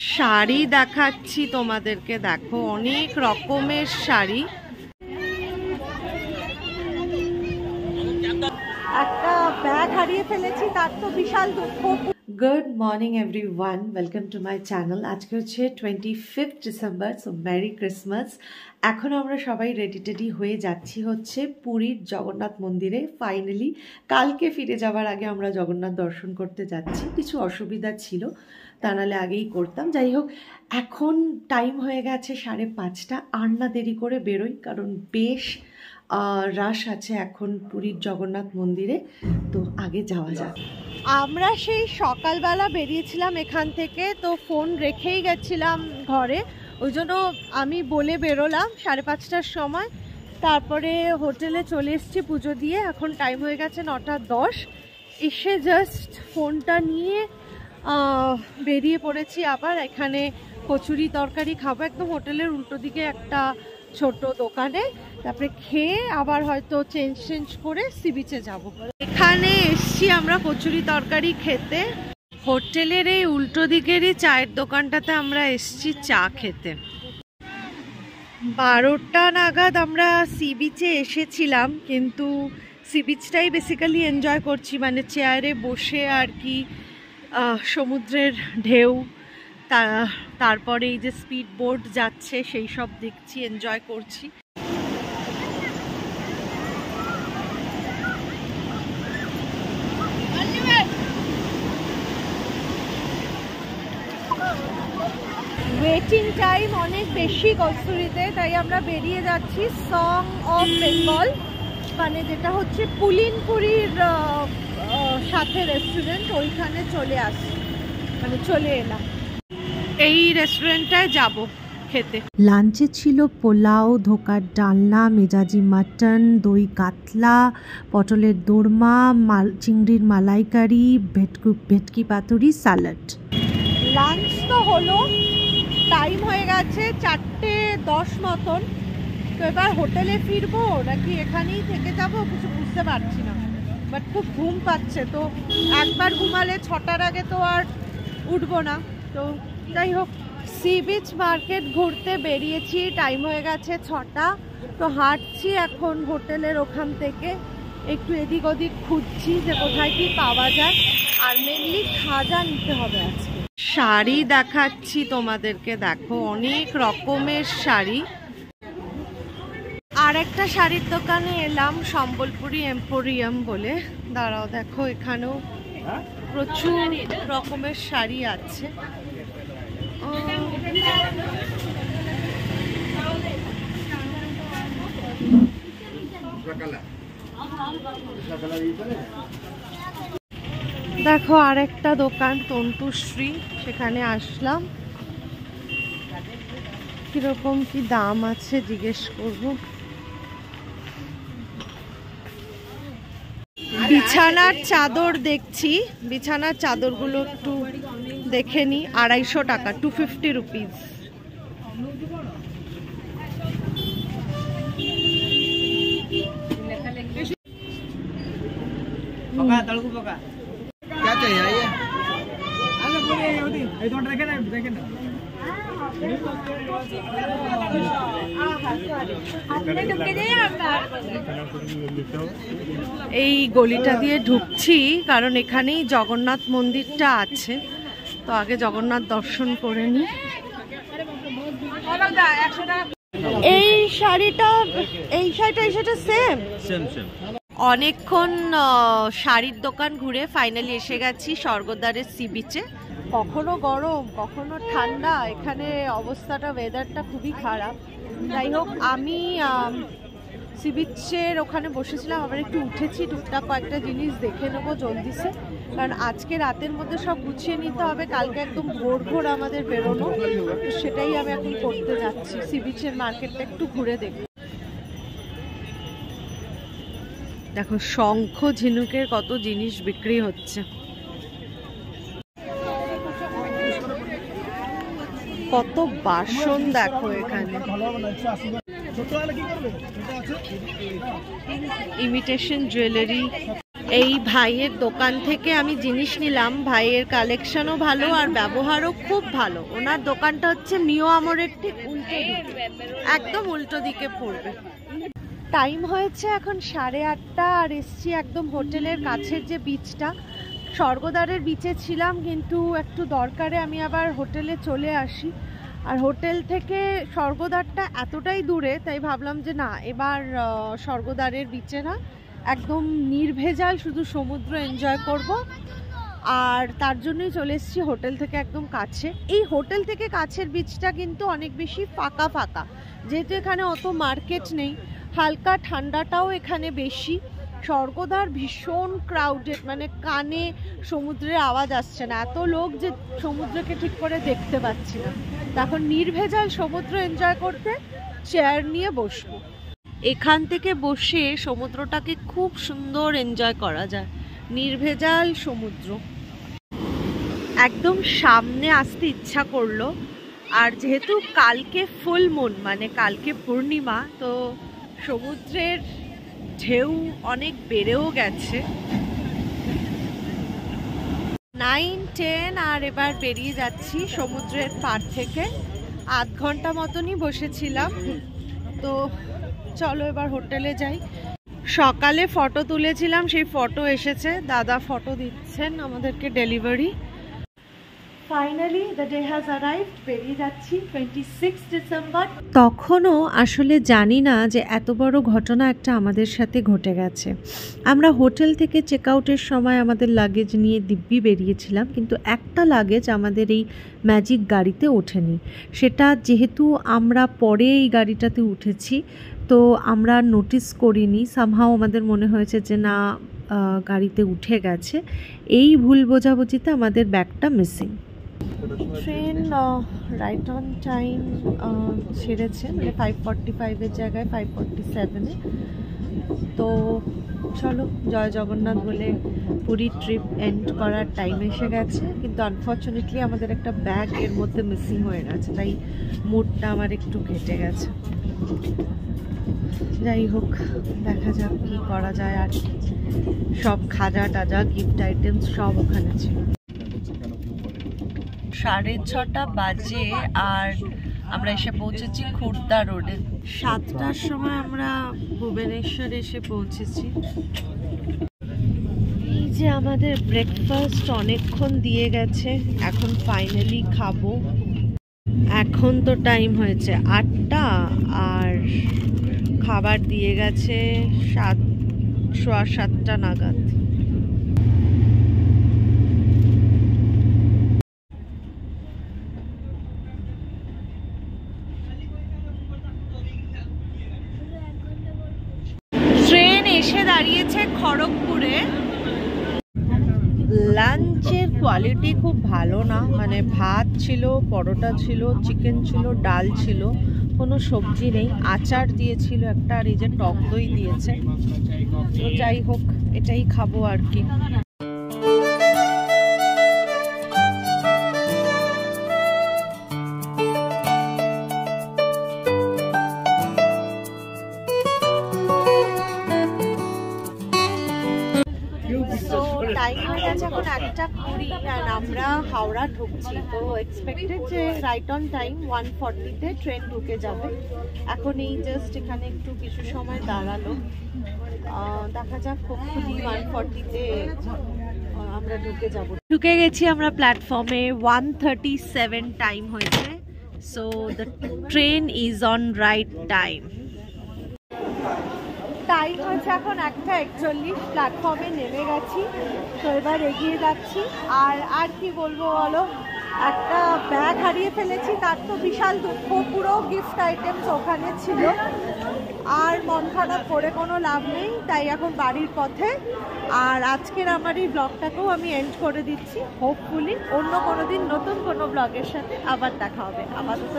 শাড়ি দেখাচ্ছি তোমাদেরকে, দেখো অনেক রকমের শাড়ি। একটা ব্যাগ হারিয়ে ফেলেছি, তার তো বিশাল দুঃখ। Good morning everyone, welcome to my channel. আজকে হচ্ছে 25 ডিসেম্বর, সো মেরি ক্রিসমাস। এখন আমরা সবাই রেডি টেডি হয়ে যাচ্ছি হচ্ছে পুরীর জগন্নাথ মন্দিরে। ফাইনালি কালকে ফিরে যাওয়ার আগে আমরা জগন্নাথ দর্শন করতে যাচ্ছি। কিছু অসুবিধা ছিল, তা নাহলে আগেই করতাম। যাই হোক, এখন টাইম হয়ে গেছে 5:30। আর না দেরি করে বেরোই, কারণ বেশ রাশ আছে এখন পুরীর জগন্নাথ মন্দিরে। তো আগে যাওয়া যাক। আমরা সেই সকালবেলা বেরিয়েছিলাম এখান থেকে, তো ফোন রেখেই গেছিলাম ঘরে, ওই জন্য আমি বলে বেরোলাম 5:30টার সময়। তারপরে হোটেলে চলে এসেছি পুজো দিয়ে। এখন টাইম হয়ে গেছে 9:10। এসে জাস্ট ফোনটা নিয়ে বেরিয়ে পড়েছি। আবার এখানে কচুরি তরকারি খাবো, একদম হোটেলের উল্টো দিকে একটা ছোট দোকানে। তারপরে খেয়ে আবার হয়তো চেঞ্জ করে সি বিচে যাবো। এখানে এসছি আমরা কচুরি তরকারি খেতে। হোটেলের এই উল্টো দিকেরই চায়ের দোকানটাতে আমরা এসছি চা খেতে। 12টা নাগাদ আমরা সি বিচে এসেছিলাম, কিন্তু সি বিচটাই বেসিক্যালি এনজয় করছি, মানে চেয়ারে বসে আর কি, সমুদ্রের ঢেউ, তারপরে এই যে স্পিড বোট যাচ্ছে সেই সব দেখছি, এনজয় করছি। ওয়েটিং টাইম অনেক বেশি কস্তুরীতে, তাই আমরা বেরিয়ে যাচ্ছি সং অফ বেঙ্গল, মানে যেটা হচ্ছে পুলিনপুরির সাথে রেস্টুরেন্ট, ওইখানে চলে এলাম। এই রেস্টুরেন্টটায় যাব খেতে। লাঞ্চে ছিল পোলাও, ধোকার ডালনা, মেজাজি মাটন, দই কাতলা, পটলের দোরমা, চিংড়ির মালাইকারি, ভেটকি পাতুরি, স্যালাড। লাঞ্চ তো হলো, টাইম হয়ে গেছে 4:10 মতন। তো এবার হোটেলে ফিরবো নাকি এখানেই থেকে যাব কিছু বুঝতে পারছি না, বাট খুব ঘুম পাচ্ছে। তো একবার ঘুমালে 6টার আগে তো আর উঠবো না। তো যাই হোক, সি বিচ মার্কেট ঘুরতে বেরিয়েছি, টাইম হয়ে গেছে 6টা। তো হাঁটছি এখন হোটেলের ওখান থেকে, একটু এদিক ওদিক খুঁজছি যে কোথায় কি পাওয়া যায়, আর মেনলি খাজা নিতে হবে আজকে। শাড়ি দেখাচ্ছি তোমাদেরকে, দেখো অনেক রকমের শাড়ি। আর একটা শাড়ির দোকানে এলাম, সম্বলপুরি এম্পোরিয়াম বলে। দাঁড়াও, দেখো এখানেও প্রচুর রকমের শাড়ি আছে। দেখো আর একটা দোকান তন্তুশ্রী, সেখানে আসলাম। কিরকম কি দাম আছে জিজ্ঞেস করব। বিছানার চাদর দেখছি, বিছানার চাদরগুলো একটু দেখে নি। 250 টাকা, 250 রুপিস। এই গলিটা দিয়ে ঢুকছি কারণ এখানেই জগন্নাথ মন্দিরটা আছে, তো আগে জগন্নাথ দর্শন করে নি। এই শাড়িটা সেম। অনেকক্ষণ শাড়ির দোকান ঘুরে ফাইনালি এসে গেছি স্বর্গদ্বারের সি বিচে। কখনো গরম কখনো ঠান্ডা, এখানে অবস্থাটা, ওয়েদারটা খুবই খারাপ। যাই হোক, আমি সি বিচের ওখানে বসেছিলাম, আবার একটু উঠেছি, টুকটাক কয়েকটা জিনিস দেখে নেবো জলদিসে, কারণ আজকে রাতের মধ্যে সব গুছিয়ে নিতে হবে। কালকে একদম ভোর আমাদের বেরোনো, তো সেটাই আমি এখন করতে যাচ্ছি। সি বিচের মার্কেটটা একটু ঘুরে দেখি। দেখো শঙ্খ ঝিনুকের কত জিনিস বিক্রি হচ্ছে। কত বাসন দেখো এখানে, ইমিটেশন জুয়েলারি। এই ভাইয়ের দোকান থেকে আমি জিনিস নিলাম। ভাইয়ের কালেকশনও ভালো আর ব্যবহারও খুব ভালো। ওনার দোকানটা হচ্ছে মিও আমরের ঠিক উল্টো দিকে, একদম উল্টো দিকে পড়বে। টাইম হয়েছে এখন 8:30 আর এসছি একদম হোটেলের কাছের যে বিচটা, স্বর্গদ্বারের বিচে ছিলাম, কিন্তু একটু দরকারে আমি আবার হোটেলে চলে আসি। আর হোটেল থেকে স্বর্গদ্বারটা এতটাই দূরে, তাই ভাবলাম যে না, এবার স্বর্গদ্বারের বিচে না, একদম নির্ভেজাল শুধু সমুদ্র এনজয় করব। আর তার জন্যই চলে এসেছি হোটেল থেকে একদম কাছে। এই হোটেল থেকে কাছের বিচটা কিন্তু অনেক বেশি ফাঁকা ফাঁকা, যেহেতু এখানে অত মার্কেট নেই, হালকা ঠান্ডাটাও এখানে বেশি। স্বর্গদ্বার ভীষণ ক্রাউডেড, মানে কানে সমুদ্রের আওয়াজ আসছে না, এত লোক যে সমুদ্রকে ঠিক করে দেখতে পাচ্ছি না। তখন নির্ভেজাল সমুদ্র এনজয় করতে চেয়ার নিয়ে বসবো। এখান থেকে বসে সমুদ্রটাকে খুব সুন্দর এনজয় করা যায়, নির্ভেজাল সমুদ্র। একদম সামনে আসতে ইচ্ছা করলো। আর যেহেতু কালকে ফুল মুন, মানে কালকে পূর্ণিমা, তো সমুদ্রের ঢেউ অনেক বেড়েও গেছে। 9-10 আর এবার বেরিয়ে যাচ্ছি সমুদ্রের পাড় থেকে। আধ ঘন্টা মতনই বসেছিলাম, তো চলো এবার হোটেলে যাই। সকালে ফটো তুলেছিলাম, সেই ফটো এসেছে, দাদা ফটো দিচ্ছেন আমাদেরকে delivery. Finally the day has arrived, বেরিয়ে যাচ্ছি 26 ডিসেম্বর। তখনও আসলে জানি না যে এত বড় ঘটনা একটা আমাদের সাথে ঘটে গেছে। আমরা হোটেল থেকে চেক আউটের সময় আমাদের লাগেজ নিয়ে দিব্যি বেরিয়েছিলাম, কিন্তু একটা লাগেজ আমাদের এই ম্যাজিক গাড়িতে ওঠেনি। সেটা যেহেতু আমরা পরে এই গাড়িটাতে উঠেছি, তো আমরা নোটিস করিনি। সামহাও আমাদের মনে হয়েছে যে না, গাড়িতে উঠে গেছে। এই ভুল বোঝাবুঝিতে আমাদের ব্যাগটা missing. Train right on time ছেড়েছে, মানে 5:45-এর জায়গায় 5:47-এ। তো চলো, জয় জগন্নাথ বলে পুরী ট্রিপ এন্ড করার টাইম এসে গেছে। কিন্তু আনফর্চুনেটলি আমাদের একটা ব্যাগ এর মধ্যে মিসিং হয়ে গেছে, তাই মুডটা আমার একটু কেটে গেছে। যাই হোক, দেখা যাক কি করা যায়। আর সব খাজা টাজা গিফট আইটেমস সব ওখানে ছিল। 6:30 বাজে আর আমরা এসে পৌঁছেছি খুর্দা রোডে। 7টার সময় আমরা ভুবনেশ্বর এসে পৌঁছেছি। এই যে আমাদের ব্রেকফাস্ট অনেকক্ষণ দিয়ে গেছে, এখন ফাইনালি খাবো। এখন তো টাইম হয়েছে 8টা আর খাবার দিয়ে গেছে 7:15 নাগাদ। ট্রেন এসে দাঁড়িয়েছে খড়গপুরে। লাঞ্চের কোয়ালিটি খুব ভালো না, মানে ভাত ছিল, পরোটা ছিল, চিকেন ছিল, ডাল ছিল, কোনো সবজি নেই, আচার দিয়েছিল একটা, আর এই যে টক দই দিয়েছে। তো যাই হোক, এটাই খাবো আর কি। টাইম হয়ে গেছে এখন 1:20 আর আমরা হাওড়া ঢুকছি। তো এক্সপেক্টেড যে রাইট অন টাইম 1:40-তে ট্রেন ঢুকে যাবে। এখন এই জাস্ট এখানে একটু কিছু সময় দাঁড়ালো, দেখা যাক, হোপফুলি 1:40-তে আমরা ঢুকে গেছি আমরা প্ল্যাটফর্মে। 1:37 টাইম হয়েছে। So the train is on right time. Time হচ্ছে এখন 1:41, প্ল্যাটফর্মে নেমে গেছি। তো এবার এগিয়ে যাচ্ছি। আর কি বলবো বলো, একটা ব্যাগ হারিয়ে ফেলেছি, তার তো বিশাল দুঃখ। পুরো গিফট আইটেমস ওখানে ছিল, আর মন খারাপ করে কোনো লাভ নেই। তাই এখন বাড়ির পথে। আর আজকের আমার এই ব্লগটাকেও আমি এন্ড করে দিচ্ছি। হোপফুলি অন্য কোনো দিন নতুন কোনো ব্লগের সাথে আবার দেখা হবে। আপাতত